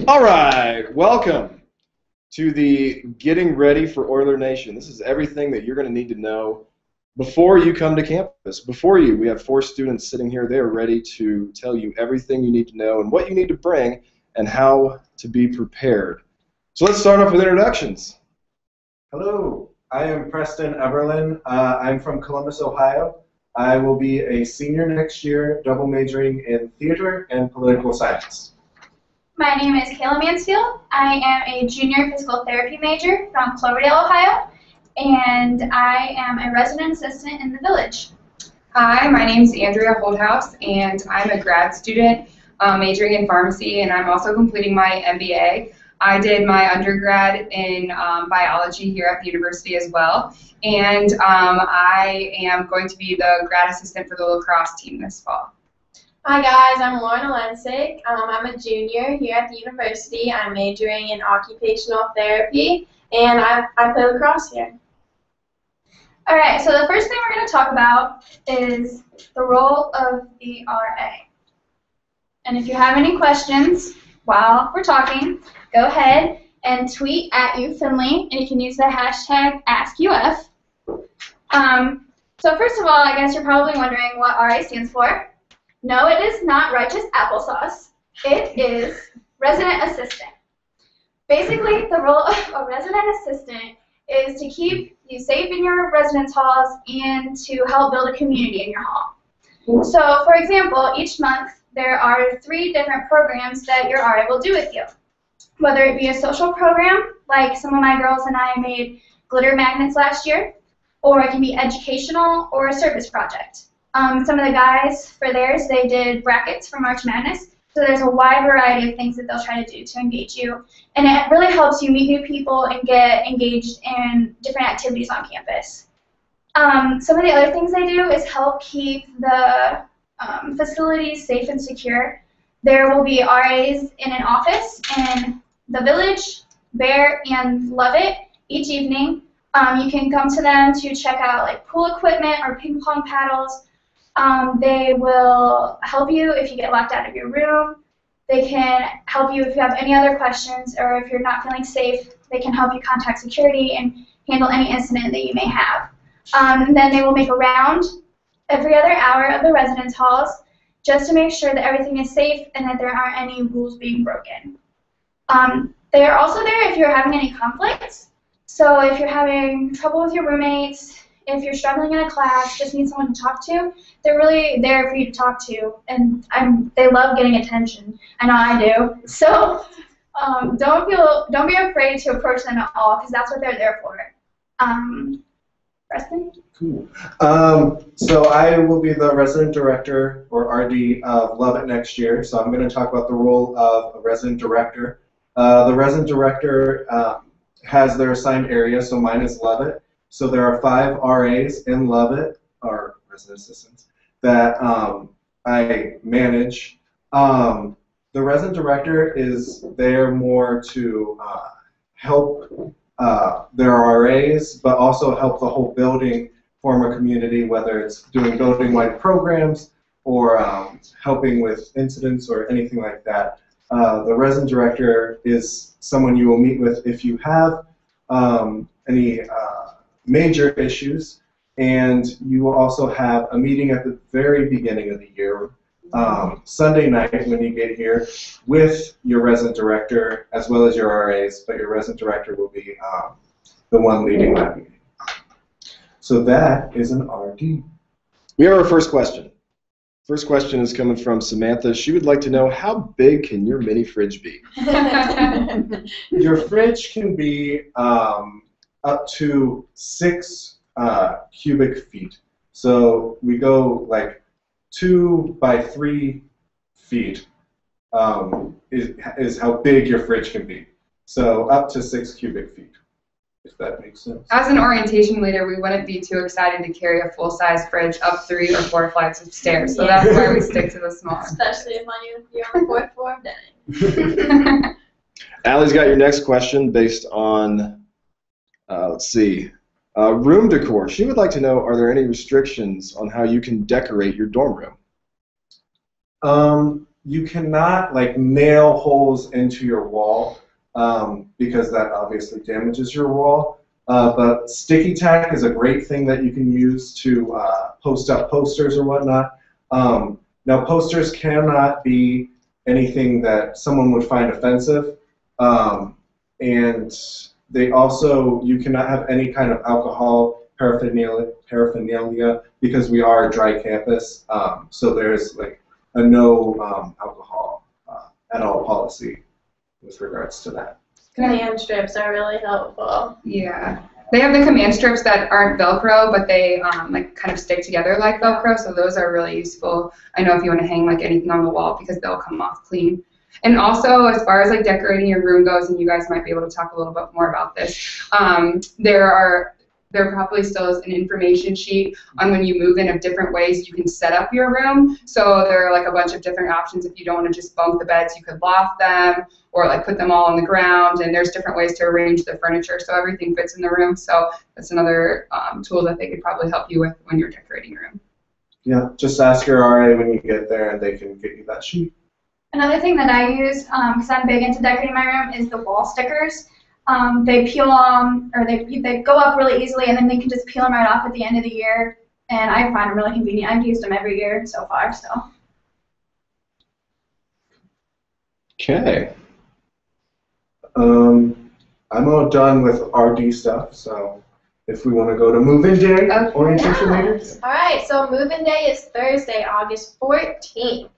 All right, welcome to the Getting Ready for Oiler Nation. This is everything that you're going to need to know before you come to campus. Before you, we have 4 students sitting here. They are ready to tell you everything you need to know and what you need to bring and how to be prepared. So let's start off with introductions. Hello, I am Preston Everlin. I'm from Columbus, Ohio. I will be a senior next year, double majoring in theater and political science. My name is Kayla Mansfield. I am a junior physical therapy major from Cloverdale, Ohio, and I am a resident assistant in the village. Hi, my name is Andrea Holdhouse, and I'm a grad student majoring in pharmacy, and I'm also completing my MBA. I did my undergrad in biology here at the university as well, and I am going to be the grad assistant for the lacrosse team this fall. Hi guys, I'm Lauren Alensick. I'm a junior here at the university. I'm majoring in occupational therapy, and I play lacrosse here. All right, so the first thing we're going to talk about is the role of the RA. And if you have any questions while we're talking, go ahead and tweet at Findlay, and you can use the hashtag AskUF. So first of all, I guess you're probably wondering what RA stands for. No, it is not righteous applesauce. It is resident assistant. Basically, the role of a resident assistant is to keep you safe in your residence halls and to help build a community in your hall. So, for example, each month there are 3 different programs that your RA will do with you. Whether it be a social program, like some of my girls and I made glitter magnets last year, or it can be educational or a service project. Some of the guys, for theirs, they did brackets for March Madness. So there's a wide variety of things that they'll try to do to engage you. And it really helps you meet new people and get engaged in different activities on campus. Some of the other things they do is help keep the facilities safe and secure. There will be RAs in an office in the village, Bear, and Lovett each evening. You can come to them to check out like pool equipment or ping pong paddles. They will help you if you get locked out of your room. They can help you if you have any other questions, or if you're not feeling safe, they can help you contact security and handle any incident that you may have. And then they will make a round every other hour of the residence halls just to make sure that everything is safe and that there aren't any rules being broken. They are also there if you're having any conflicts. So if you're having trouble with your roommates, if you're struggling in a class, just need someone to talk to, they're really there for you to talk to, and they love getting attention. I know I do. So don't be afraid to approach them at all, because that's what they're there for. Preston? Cool. So I will be the resident director, or RD, of Lovett next year. So I'm going to talk about the role of a resident director. The resident director has their assigned area, so mine is Lovett. So there are 5 RAs in Lovett, or resident assistants, that I manage. The resident director is there more to help their RAs, but also help the whole building form a community, whether it's doing building-wide programs or helping with incidents or anything like that. The resident director is someone you will meet with if you have any major issues, and you will also have a meeting at the very beginning of the year, Sunday night when you get here, with your resident director as well as your RAs, but your resident director will be the one leading that meeting. So that is an RD. We have our first question. First question is coming from Samantha. She would like to know, how big can your mini fridge be? Your fridge can be up to 6 cubic feet. So we go like 2 by 3 feet is how big your fridge can be. So up to 6 cubic feet, if that makes sense. As an orientation leader, we wouldn't be too excited to carry a full-size fridge up 3 or 4 flights of stairs, so that's why we stick to the smaller. Especially if you're on the 4th floor of dining. Allie's got your next question based on, let's see, room decor. She would like to know, are there any restrictions on how you can decorate your dorm room? you cannot like nail holes into your wall because that obviously damages your wall. But sticky tack is a great thing that you can use to post up posters or whatnot. Now, posters cannot be anything that someone would find offensive, and they also, you cannot have any kind of alcohol paraphernalia because we are a dry campus, so there's like a no alcohol at all policy with regards to that. Command strips are really helpful. Yeah. They have the command strips that aren't Velcro, but they like kind of stick together like Velcro, so those are really useful. I know if you want to hang like anything on the wall because they'll come off clean. And also, as far as like decorating your room goes, and you guys might be able to talk a little bit more about this, there probably still is an information sheet on when you move in of different ways you can set up your room. So there are like a bunch of different options. If you don't want to just bunk the beds, you could loft them or like put them all on the ground, and there's different ways to arrange the furniture so everything fits in the room. So that's another tool that they could probably help you with when you're decorating your room. Yeah, just ask your RA when you get there and they can get you that sheet. Another thing that I use, because I'm big into decorating my room, is the wall stickers. They peel or they go up really easily, and then they can just peel them right off at the end of the year. And I find them really convenient. I've used them every year so far. So. Okay. I'm all done with RD stuff, so if we want to go to move-in day, orientation later. All right, so move-in day is Thursday, August 14th.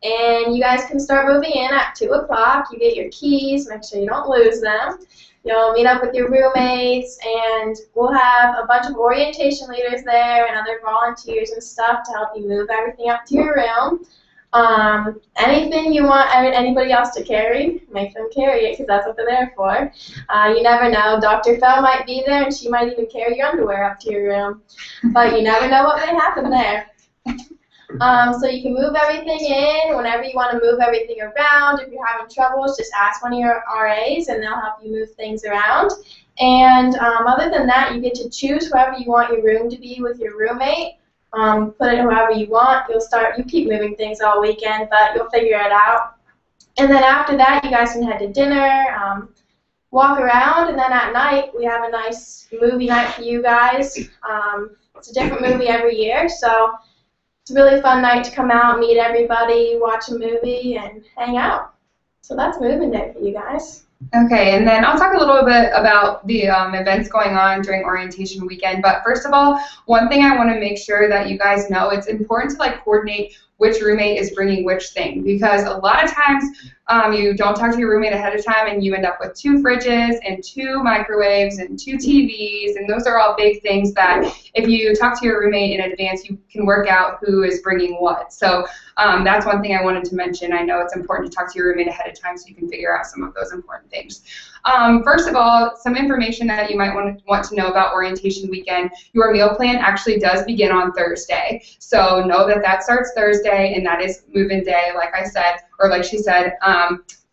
And you guys can start moving in at 2 o'clock. You get your keys, make sure you don't lose them. You'll meet up with your roommates, and we'll have a bunch of orientation leaders there and other volunteers and stuff to help you move everything up to your room. Anything you want anybody else to carry, make them carry it because that's what they're there for. You never know. Dr. Fell might be there, and she might even carry your underwear up to your room. But you never know what may happen there. So you can move everything in whenever you want to move everything around. If you're having troubles, just ask one of your RAs and they'll help you move things around. And other than that, you get to choose whoever you want your room to be with your roommate. Put it whoever you want. You keep moving things all weekend, but you'll figure it out. And then after that, you guys can head to dinner, walk around, and then at night, we have a nice movie night for you guys. It's a different movie every year, so it's a really fun night to come out, meet everybody, watch a movie, and hang out. So that's moving day for you guys. Okay, and then I'll talk a little bit about the events going on during orientation weekend. But first of all, one thing I want to make sure that you guys know, it's important to like coordinate which roommate is bringing which thing, because a lot of times you don't talk to your roommate ahead of time and you end up with 2 fridges and 2 microwaves and 2 TVs, and those are all big things that if you talk to your roommate in advance, you can work out who is bringing what. So that's one thing I wanted to mention. I know it's important to talk to your roommate ahead of time so you can figure out some of those important things. First of all, some information that you might want to know about orientation weekend. Your meal plan actually does begin on Thursday. So know that that starts Thursday, and that is move-in day, like I said, or like she said.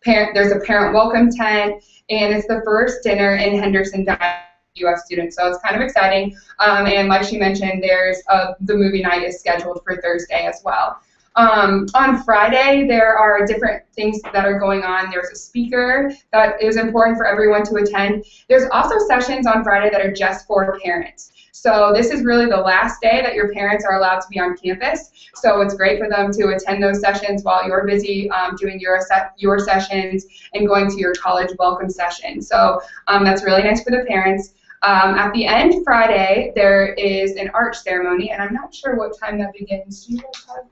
There's a parent welcome tent, and it's the first dinner in Henderson UF students, so it's kind of exciting. And like she mentioned, there's the movie night is scheduled for Thursday as well. On Friday, there are different things that are going on. There's a speaker that is important for everyone to attend. There's also sessions on Friday that are just for parents. So this is really the last day that your parents are allowed to be on campus. So it's great for them to attend those sessions while you're busy doing your sessions and going to your college welcome session. So that's really nice for the parents. At the end Friday, there is an arch ceremony, and I'm not sure what time that begins. Do you guys have?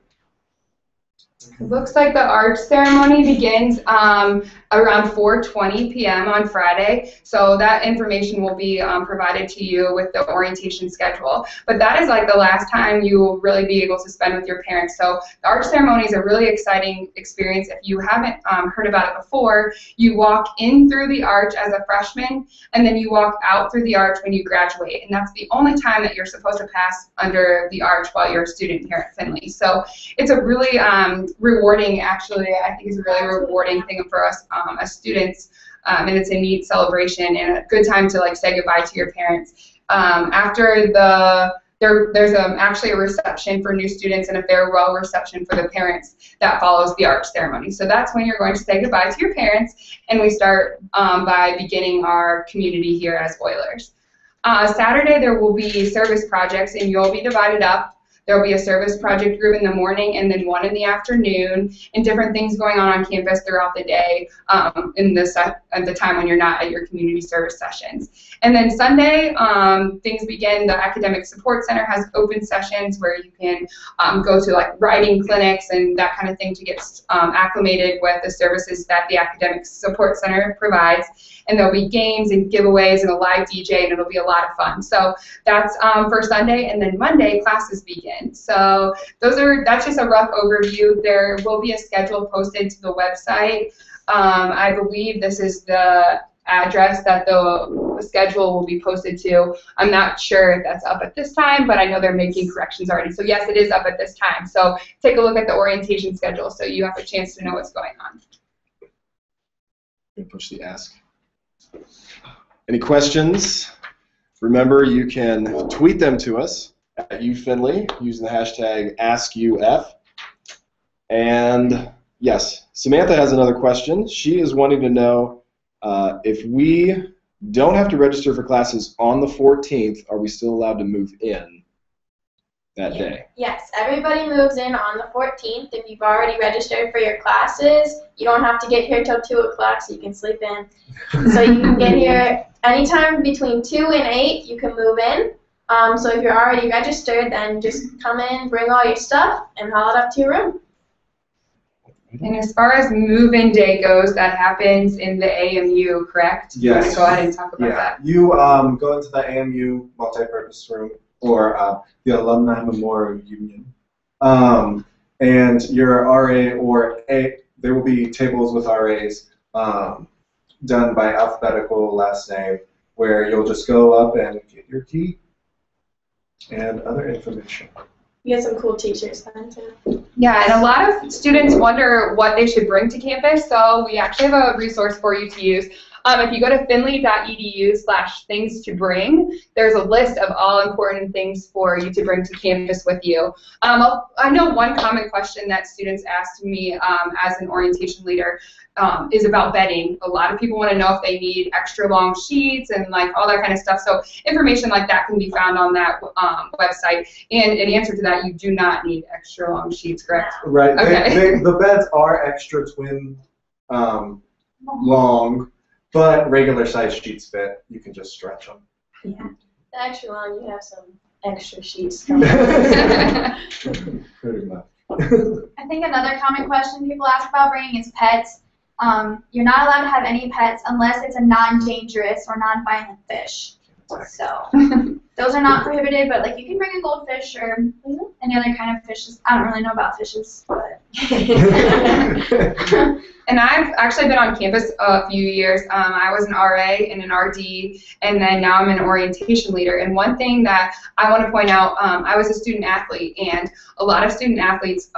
It looks like the arch ceremony begins around 4:20 p.m. on Friday, so that information will be provided to you with the orientation schedule. But that is like the last time you will really be able to spend with your parents. So the arch ceremony is a really exciting experience. If you haven't heard about it before, you walk in through the arch as a freshman, and then you walk out through the arch when you graduate, and that's the only time that you're supposed to pass under the arch while you're a student here at Findlay. So it's a really rewarding, actually, I think it's a really rewarding thing for us as students, and it's a neat celebration and a good time to like say goodbye to your parents. After there's actually a reception for new students and a farewell reception for the parents that follows the arch ceremony. So that's when you're going to say goodbye to your parents, and we start by beginning our community here as Oilers. Saturday there will be service projects, and you'll be divided up. There will be a service project group in the morning and then one in the afternoon, and different things going on campus throughout the day at the time when you're not at your community service sessions. And then Sunday, things begin. The Academic Support Center has open sessions where you can go to like writing clinics and that kind of thing to get acclimated with the services that the Academic Support Center provides. And there'll be games and giveaways and a live DJ, and it'll be a lot of fun. So that's for Sunday, and then Monday classes begin. So that's just a rough overview. There will be a schedule posted to the website. I believe this is the address that the schedule will be posted to. I'm not sure if that's up at this time, but I know they're making corrections already. So yes, it is up at this time. So take a look at the orientation schedule so you have a chance to know what's going on. Push the ask. Any questions? Remember, you can tweet them to us at Findlay using the hashtag AskUF. And yes, Samantha has another question. She is wanting to know if we don't have to register for classes on the 14th, are we still allowed to move in that day? Yes, everybody moves in on the 14th. If you've already registered for your classes, you don't have to get here till 2 o'clock, so you can sleep in. So you can get here anytime between 2 and 8, you can move in. So if you're already registered, then just come in, bring all your stuff, and haul it up to your room. And as far as move-in day goes, that happens in the AMU, correct? Yes. You want to go ahead and talk about that? You go into the AMU multi-purpose room, or the Alumni Memorial Union, and your RA or there will be tables with RAs done by alphabetical last name, where you'll just go up and get your key and other information. You get some cool teachers then too. Yeah, and a lot of students wonder what they should bring to campus, so we actually have a resource for you to use. If you go to findlay.edu/things to bring, there's a list of all important things for you to bring to campus with you. I know one common question that students ask me as an orientation leader is about bedding. A lot of people want to know if they need extra long sheets and like all that kind of stuff. So information like that can be found on that website. And in answer to that, you do not need extra long sheets, correct? Right. Okay. The beds are extra twin long, but regular size sheets fit. You can just stretch them. Yeah. The extra long, you have some extra sheets. Pretty much. I think another common question people ask about bringing is pets. You're not allowed to have any pets unless it's a non-dangerous or non-violent fish. So those are not prohibited, but like you can bring a goldfish or any other kind of fishes. I don't really know about fishes, but. And I've actually been on campus a few years. I was an RA and an RD, and then now I'm an orientation leader. And one thing that I want to point out, I was a student athlete, and a lot of student athletes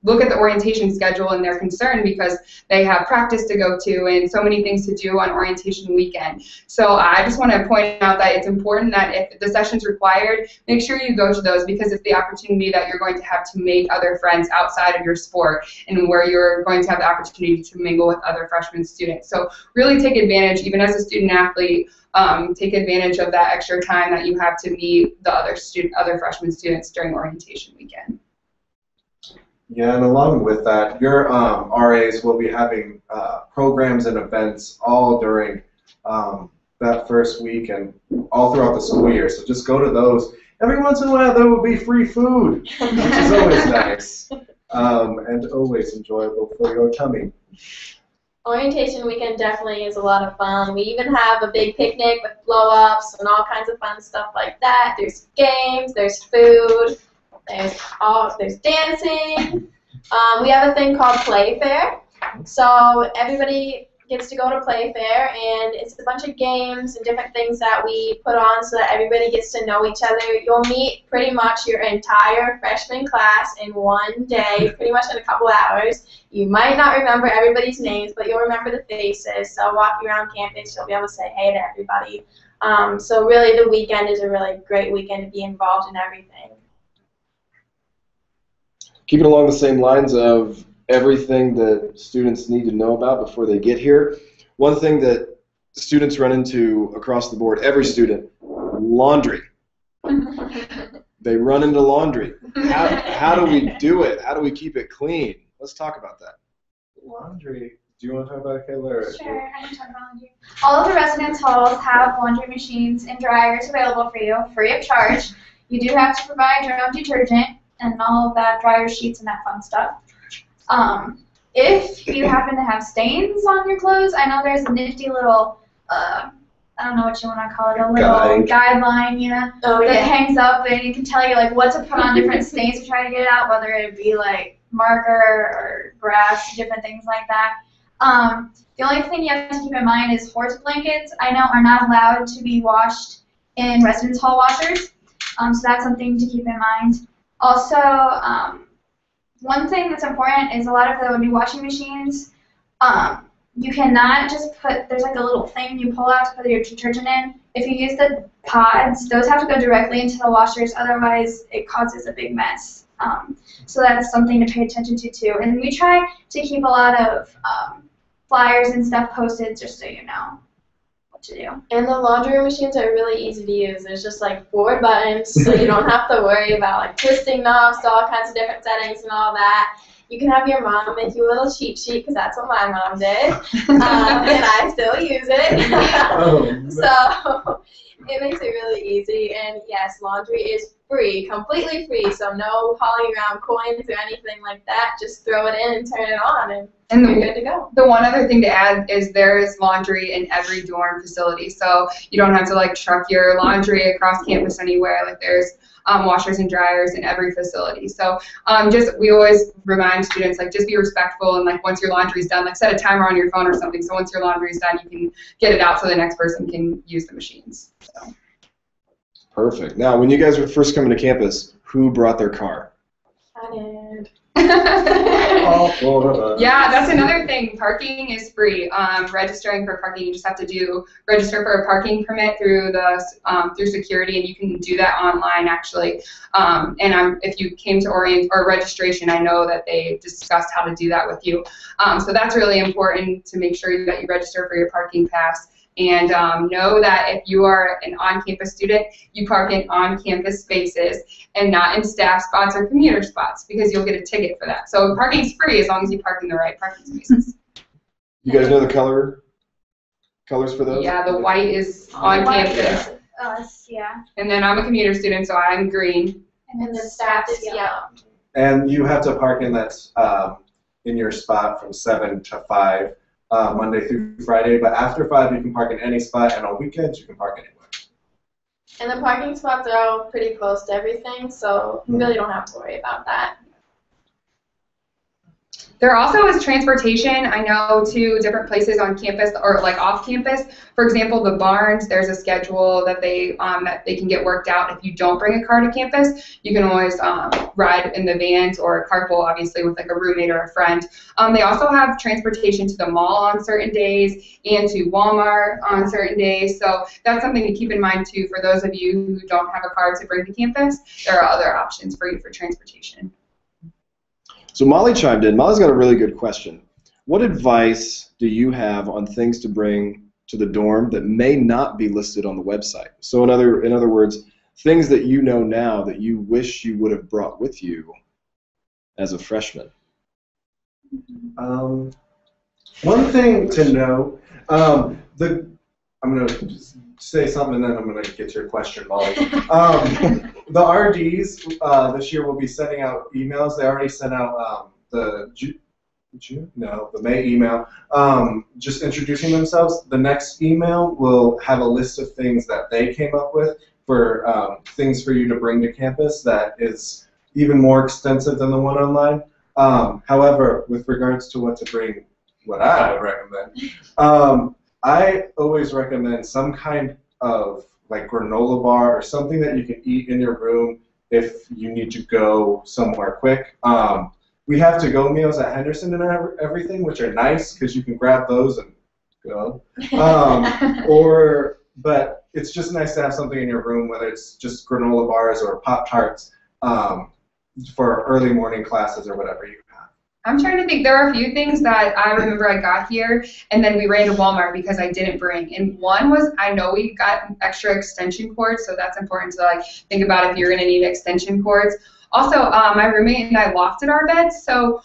look at the orientation schedule and they're concerned because they have practice to go to and so many things to do on orientation weekend. So I just want to point out that it's important that if the session's required, make sure you go to those, because it's the opportunity that you're going to have to make other friends outside of your sport and where you're going to have the opportunity to mingle with other freshman students. So really take advantage, even as a student athlete, take advantage of that extra time that you have to meet the other freshman students during orientation weekend. Yeah, and along with that, your RAs will be having programs and events all during that first week and all throughout the school year. So just go to those. Every once in a while, there will be free food, which is always nice and always enjoyable for your tummy. Orientation weekend definitely is a lot of fun. We even have a big picnic with blow-ups and all kinds of fun stuff like that. There's games, there's food. There's dancing. We have a thing called Playfair. So everybody gets to go to Playfair, and it's a bunch of games and different things that we put on so that everybody gets to know each other. You'll meet pretty much your entire freshman class in one day, pretty much in a couple hours. You might not remember everybody's names, but you'll remember the faces. So walking around campus, you'll be able to say hey to everybody. So really the weekend is a really great weekend to be involved in everything. Keeping along the same lines of everything that students need to know about before they get here, one thing that students run into across the board, every student, laundry. They run into laundry. How do we do it? How do we keep it clean? Let's talk about that. Laundry. Do you want to talk about it, Kayla? Sure, I can talk about laundry. All of the residence halls have laundry machines and dryers available for you, free of charge. You do have to provide your own detergent and all of that, dryer sheets and that fun stuff. If you happen to have stains on your clothes, I know there's a nifty little, I don't know what you want to call it, a little guideline, that hangs up, and it can tell you like what to put on different stains to try to get it out, whether it be like marker or grass, different things like that. The only thing you have to keep in mind is horse blankets, I know, are not allowed to be washed in residence hall washers, so that's something to keep in mind. Also, one thing that's important is a lot of the new washing machines, you cannot just put, there's like a little thing you pull out to put your detergent in. If you use the pods, those have to go directly into the washers, otherwise it causes a big mess. So that's something to pay attention to too. And we try to keep a lot of flyers and stuff posted just so you know what to do. And the laundry machines are really easy to use. There's just like 4 buttons, so you don't have to worry about like twisting knobs to all kinds of different settings and all that. You can have your mom make you a little cheat sheet, because that's what my mom did, and I still use it. So it makes it really easy. And yes, laundry is free, completely free. So no hauling around coins or anything like that. Just throw it in and turn it on, and you're good to go. The one other thing to add is there is laundry in every dorm facility, so you don't have to like truck your laundry across campus anywhere. Like there's washers and dryers in every facility. So we always remind students, like, just be respectful, and like once your laundry's done, like set a timer on your phone or something, so once your laundry's done, you can get it out so the next person can use the machines. So. Perfect. Now, when you guys were first coming to campus, who brought their car? I did. All 4 of us. Yeah, that's another thing. Parking is free. Registering for parking, you just have to register for a parking permit through through security, and you can do that online actually. If you came to registration, I know that they discussed how to do that with you. So that's really important to make sure that you register for your parking pass. And know that if you are an on-campus student, you park in on-campus spaces and not in staff spots or commuter spots, because you'll get a ticket for that. So parking's free as long as you park in the right parking spaces. You guys know the colors for those? Yeah, the white is on campus. Us, yeah. And then I'm a commuter student, so I'm green. And then staff is yellow. And you have to park in in your spot from 7 to 5. Monday through Friday, but after 5 you can park in any spot, and on weekends you can park anywhere. And the parking spots are all pretty close to everything, so you really don't have to worry about that. There also is transportation, I know, to different places on campus or like off campus. For example, the barns, there's a schedule that they can get worked out. If you don't bring a car to campus, you can always ride in the vans or carpool, obviously, with like a roommate or a friend. They also have transportation to the mall on certain days and to Walmart on certain days. So that's something to keep in mind too for those of you who don't have a car to bring to campus. There are other options for you for transportation. So Molly chimed in. Molly's got a really good question. What advice do you have on things to bring to the dorm that may not be listed on the website? So in other words, things that you know now that you wish you would have brought with you as a freshman. One thing to know, I'm going to say something and then I'm going to get to your question, Molly. The RDs this year will be sending out emails. They already sent out the May email, just introducing themselves. The next email will have a list of things that they came up with for things for you to bring to campus that is even more extensive than the one online. However, with regards to what to bring, what I would recommend, I always recommend some kind of like granola bar or something that you can eat in your room if you need to go somewhere quick. We have to-go meals at Henderson and everything, which are nice because you can grab those and go. But it's just nice to have something in your room, whether it's just granola bars or Pop-Tarts for early morning classes or whatever you have. I'm trying to think. There are a few things that I remember I got here, and then we ran to Walmart because I didn't bring. And one was, I know we got extra extension cords, so that's important to like think about if you're going to need extension cords. Also, my roommate and I lofted our beds, so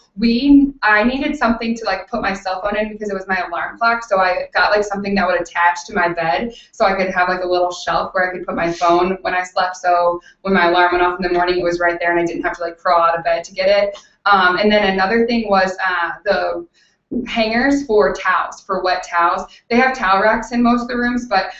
I needed something to like put my cell phone in because it was my alarm clock. So I got like something that would attach to my bed, so I could have like a little shelf where I could put my phone when I slept. So when my alarm went off in the morning, it was right there, and I didn't have to like crawl out of bed to get it. And then another thing was the hangers for towels, for wet towels. They have towel racks in most of the rooms, but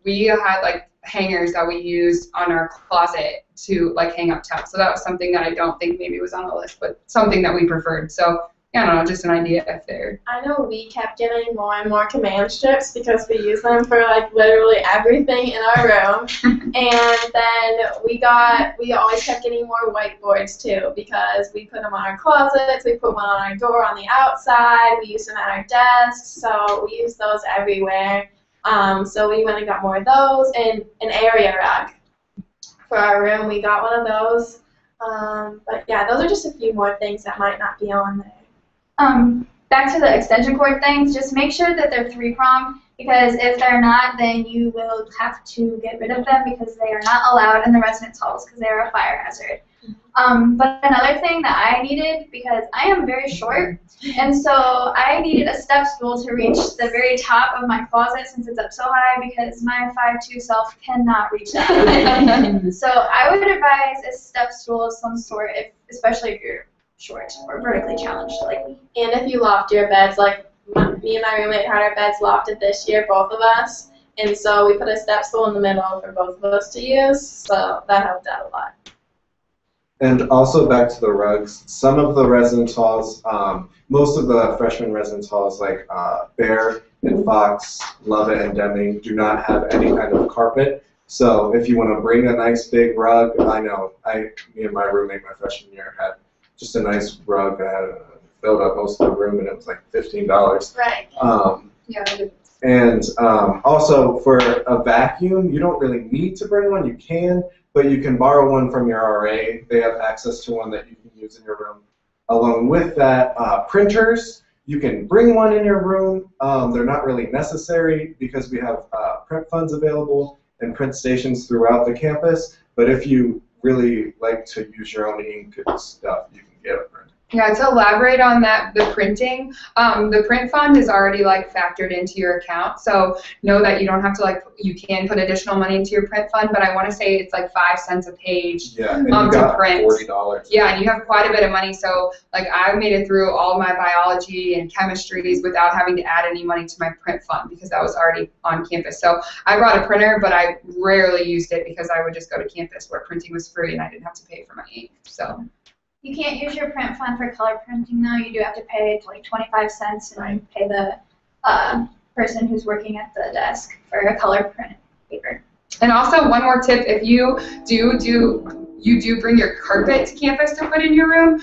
we had like hangers that we used on our closet to like hang up towels. So that was something that I don't think maybe was on the list, but something that we preferred. So I don't know, just an idea if they're. I know we kept getting more and more command strips because we use them for like literally everything in our room. And then we always kept getting more whiteboards too because we put them on our closets, we put one on our door on the outside, we use them at our desks, so we use those everywhere. So we went and got more of those, and an area rug for our room. We got one of those. But yeah, those are just a few more things that might not be on there. Back to the extension cord things, just make sure that they're 3-prong, because if they're not, then you will have to get rid of them because they are not allowed in the residence halls because they are a fire hazard. But another thing that I needed, because I am very short, and so I needed a step stool to reach the very top of my closet since it's up so high because my 5'2" self cannot reach that. So I would advise a step stool of some sort, especially if you're short or vertically challenged like me. And if you loft your beds, like me and my roommate had our beds lofted this year, both of us, and so we put a step stool in the middle for both of us to use, so that helped out a lot. And also back to the rugs, some of the residence halls, most of the freshman residence halls like Bear and Fox, Lovett and Deming do not have any kind of carpet. So if you want to bring a nice big rug, I know, me and my roommate my freshman year had just a nice rug that had filled up most of the room, and it was like $15. Right. Yeah. And also for a vacuum, you don't really need to bring one. You can, but you can borrow one from your RA. They have access to one that you can use in your room. Along with that, printers, you can bring one in your room. They're not really necessary because we have print funds available and print stations throughout the campus. But if you really like to use your own ink and stuff, you can get a printer. Yeah, to elaborate on that, the printing, the print fund is already like factored into your account. So know that you don't have to like, you can put additional money into your print fund, but I want to say it's like 5 cents a page to print. $40. Yeah, and you have quite a bit of money. So like I made it through all my biology and chemistries without having to add any money to my print fund because that was already on campus. So I brought a printer, but I rarely used it because I would just go to campus where printing was free and I didn't have to pay for my ink. So. You can't use your print fund for color printing now. You do have to pay like 25 cents and pay the person who's working at the desk for a color print paper. And also one more tip, if you do bring your carpet to campus to put in your room,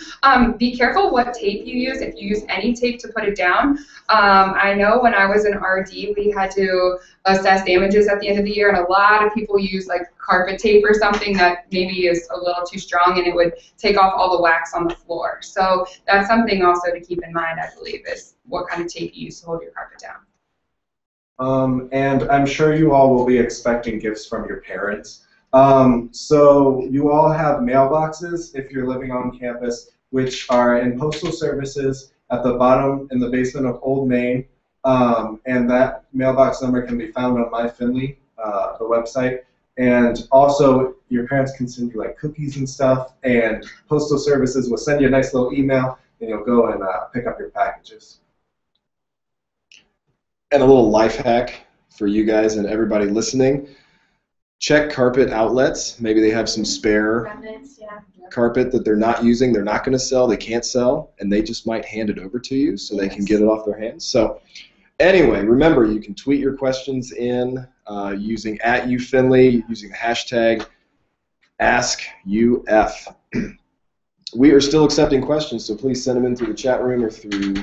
be careful what tape you use, if you use any tape to put it down. I know when I was in RD, we had to assess damages at the end of the year, and a lot of people use like carpet tape or something that maybe is a little too strong, and it would take off all the wax on the floor. So that's something also to keep in mind, I believe, is what kind of tape you use to hold your carpet down. And I'm sure you all will be expecting gifts from your parents. So you all have mailboxes if you're living on campus, which are in postal services at the bottom in the basement of Old Main. And that mailbox number can be found on My Findlay, the website. And also, your parents can send you like cookies and stuff, and postal services will send you a nice little email, and you'll go and pick up your packages. And a little life hack for you guys and everybody listening. Check carpet outlets. Maybe they have some spare Remnants, yeah. carpet that they're not using, they're not going to sell, they can't sell, and they just might hand it over to you so they can get it off their hands. So anyway, remember, you can tweet your questions in using @UFindlay, using the hashtag AskUF. We are still accepting questions, so please send them in through the chat room or through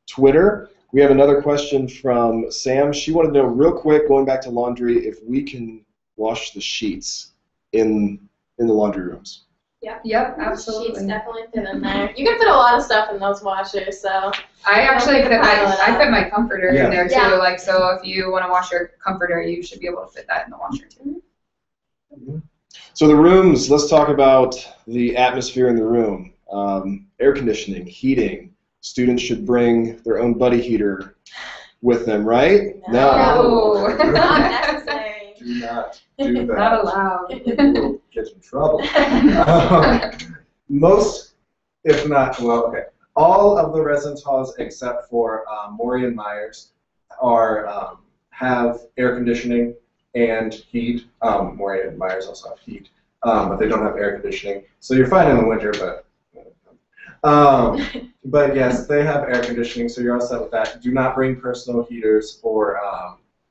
Twitter. We have another question from Sam. She wanted to know real quick, going back to laundry, if we can wash the sheets in the laundry rooms. Yep, absolutely. Sheets definitely fit in there. You can fit a lot of stuff in those washers, so. I actually fit my comforter Yeah. in there too. Yeah. Like, so if you want to wash your comforter, you should be able to fit that in the washer too. So the rooms, let's talk about the atmosphere in the room. Air conditioning, heating. Students should bring their own buddy heater with them, right? No. Not necessary. Do not do that. Not allowed. You'll get in trouble. Most, if not, well, okay. All of the residence halls except for Maury and Myers have air conditioning and heat. Maury and Myers also have heat, but they don't have air conditioning. So you're fine in the winter, but yes, they have air conditioning, so you're all set with that. Do not bring personal heaters or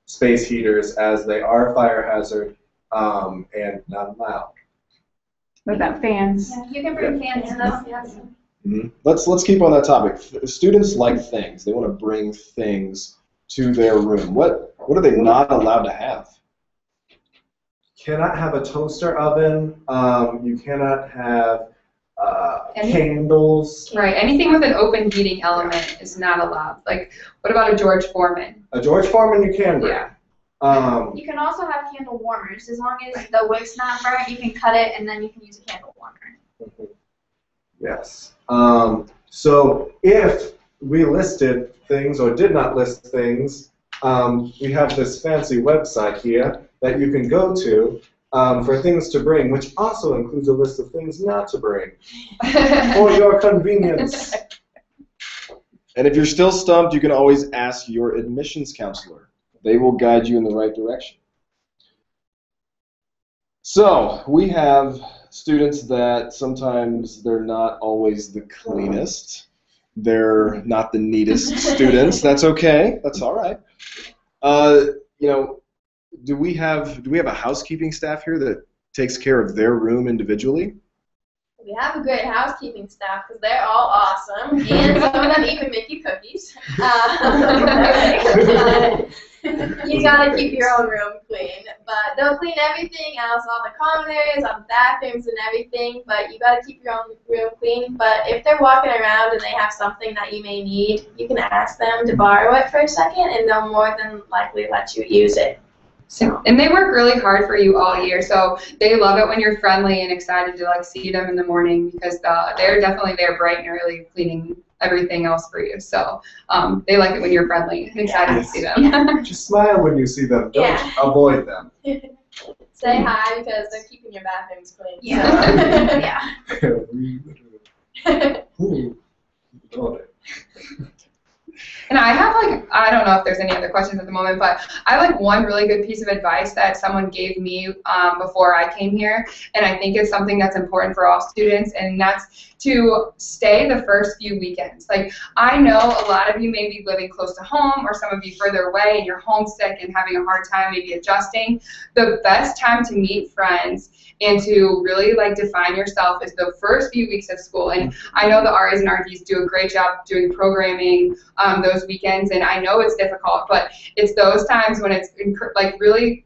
space heaters, as they are a fire hazard and not allowed. What about fans? Yeah, you can bring fans though. Yes. Mm-hmm. Let's keep on that topic. Students like things. They want to bring things to their room. What are they not allowed to have? Cannot have a toaster oven. You cannot have candles. Right. Anything with an open heating element is not allowed. Like, what about a George Foreman? A George Foreman you can bring. Yeah. You can also have candle warmers. As long as the wick's not burnt, you can cut it and then you can use a candle warmer. Yes. So if we listed things or did not list things, we have this fancy website here that you can go to for things to bring, which also includes a list of things not to bring for your convenience. And if you're still stumped, you can always ask your admissions counselor. They will guide you in the right direction. So we have students that sometimes they're not always the cleanest. They're not the neatest students. That's okay. That's all right. Do we have a housekeeping staff here that takes care of their room individually? We have a great housekeeping staff because they're all awesome, and some of them even make you cookies. You gotta keep your own room clean, but they'll clean everything else, all the common areas, all the bathrooms and everything, but you gotta keep your own room clean. But if they're walking around and they have something that you may need, you can ask them to borrow it for a second, and they'll more than likely let you use it. And they work really hard for you all year, so they love it when you're friendly and excited to see them in the morning, because they're definitely there bright and early cleaning everything else for you. So they like it when you're friendly and excited to see them. Yeah. Just smile when you see them. Don't avoid them. Say hi because they're keeping your bathrooms clean. Yeah. Yeah. And I have I don't know if there's any other questions at the moment, but I have one really good piece of advice that someone gave me before I came here, and I think it's something that's important for all students, and that's to stay the first few weekends. I know a lot of you may be living close to home, or some of you further away, and you're homesick and having a hard time maybe adjusting. The best time to meet friends and to really define yourself is the first few weeks of school. And I know the RAs and RDs do a great job doing programming those weekends, and I know it's difficult, but it's those times when it's really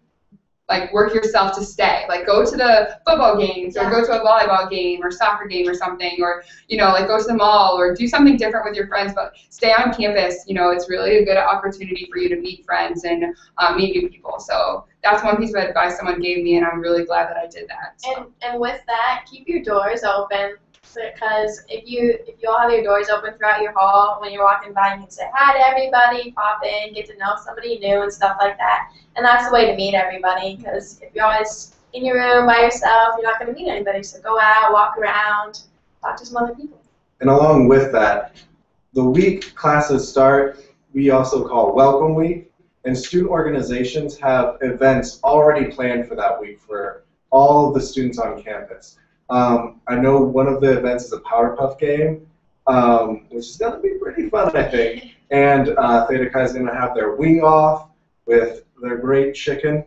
work yourself to stay. Go to the football games, or go to a volleyball game or soccer game or something, or go to the mall or do something different with your friends, but stay on campus. It's really a good opportunity for you to meet friends and meet new people. So that's one piece of advice someone gave me, and I'm really glad that I did that. So. And with that, keep your doors open, because if you all have your doors open throughout your hall, when you're walking by, you can say hi to everybody, pop in, get to know somebody new and stuff like that. And that's the way to meet everybody, because if you're always in your room by yourself, you're not going to meet anybody. So go out, walk around, talk to some other people. And along with that, the week classes start, we also call Welcome Week, and student organizations have events already planned for that week for all of the students on campus. I know one of the events is a Powerpuff game, which is going to be pretty fun, I think. And Theta Chi is going to have their wing off with their great chicken.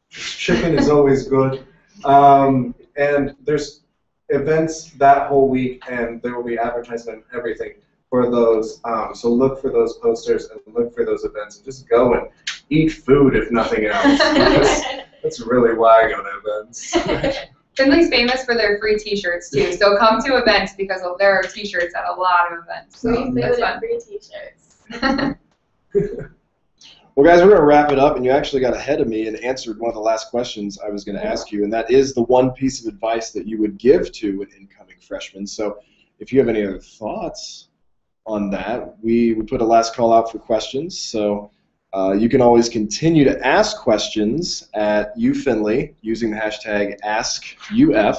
Chicken is always good. And there's events that whole week, and there will be advertisement and everything. for those. So look for those posters and look for those events, and just go and eat food if nothing else. Because that's really why I go to events. Findlay's famous for their free T-shirts too, so come to events because there are T-shirts at a lot of events. So Free food that's and fun. free t-shirts. Well, guys, we're going to wrap it up, and you actually got ahead of me and answered one of the last questions I was going to ask you, and that is the one piece of advice that you would give to an incoming freshman. So if you have any other thoughts on that, we put a last call out for questions. So you can always continue to ask questions at UFindlay using the hashtag AskUF.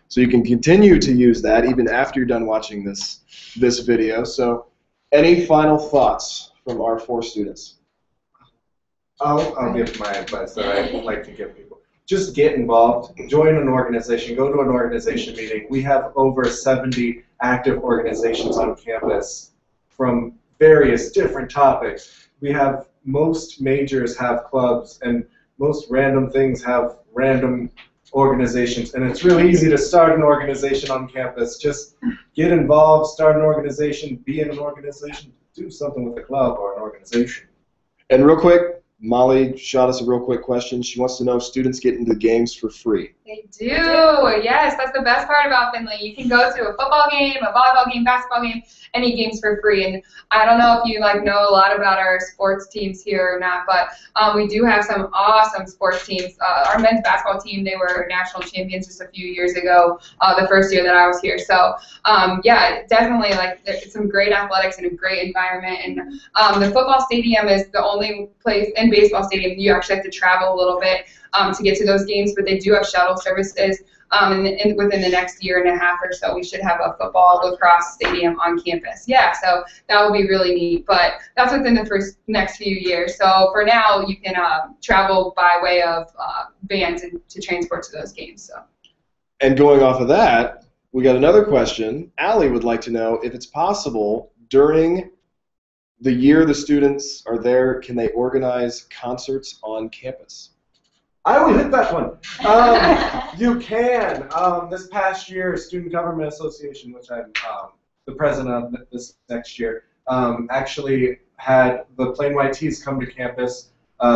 So you can continue to use that even after you're done watching this video. So any final thoughts from our 4 students? I'll give my advice that I like to give people. Just get involved, join an organization, go to an organization meeting. We have over 70 active organizations on campus from various different topics. We have, most majors have clubs, and most random things have random organizations, and it's really easy to start an organization on campus. Just get involved, start an organization, be in an organization, do something with a club or an organization. And real quick, Molly shot us a real quick question. She wants to know if students get into the games for free. They do, yes. That's the best part about Findlay. You can go to a football game, a volleyball game, basketball game, any games for free. And I don't know if you know a lot about our sports teams here or not, but we do have some awesome sports teams. Our men's basketball team, they were national champions just a few years ago, the first year that I was here. So yeah, definitely it's some great athletics and a great environment. And the football stadium is the only place, in baseball stadium, you actually have to travel a little bit to get to those games, but they do have shuttle services. Within the next year and a half or so, we should have a football lacrosse stadium on campus. Yeah, so that will be really neat, but that's within the next few years. So for now, you can travel by way of vans to transport to those games. So. And going off of that, we got another question. Allie would like to know if it's possible during the year the students are there, can they organize concerts on campus? I will hit that one. You can. This past year, Student Government Association, which I'm the president of this next year, actually had the Plain White Tees come to campus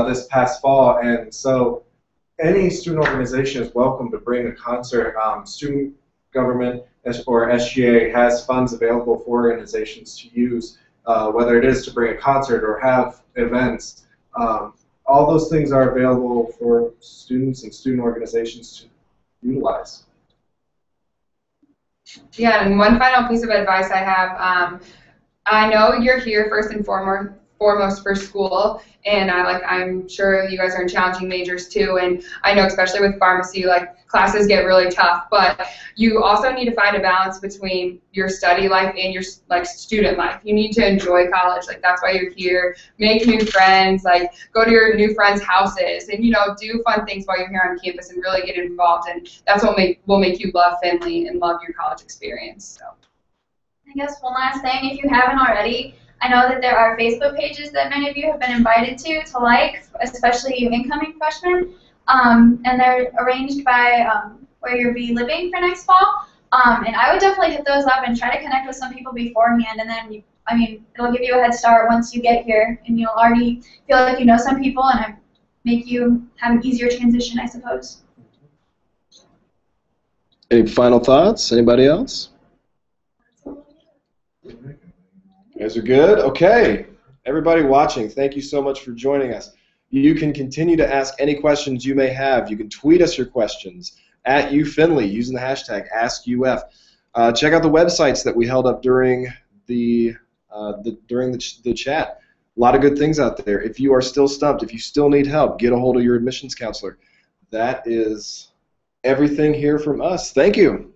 this past fall, and so any student organization is welcome to bring a concert. Student Government or SGA has funds available for organizations to use, whether it is to bring a concert or have events. All those things are available for students and student organizations to utilize. Yeah, and one final piece of advice I have, I know you're here first and foremost for school, and I'm sure you guys are in challenging majors too, and I know especially with pharmacy, classes get really tough, but you also need to find a balance between your study life and your student life. You need to enjoy college. That's why you're here. Make new friends. Go to your new friends' houses, and do fun things while you're here on campus and really get involved. And that's what will make you love Findlay and love your college experience. So. I guess one last thing, if you haven't already, I know that there are Facebook pages that many of you have been invited to especially you incoming freshmen. And they're arranged by where you'll be living for next fall. And I would definitely hit those up and try to connect with some people beforehand. And then, it'll give you a head start once you get here, and you'll already feel like you know some people, and make you have an easier transition, I suppose. Any final thoughts? Anybody else? You guys are good? Okay. Everybody watching, thank you so much for joining us. You can continue to ask any questions you may have. You can tweet us your questions at UFindlay using the hashtag AskUF. Check out the websites that we held up during the chat. A lot of good things out there. If you are still stumped, if you still need help, get a hold of your admissions counselor. That is everything here from us. Thank you.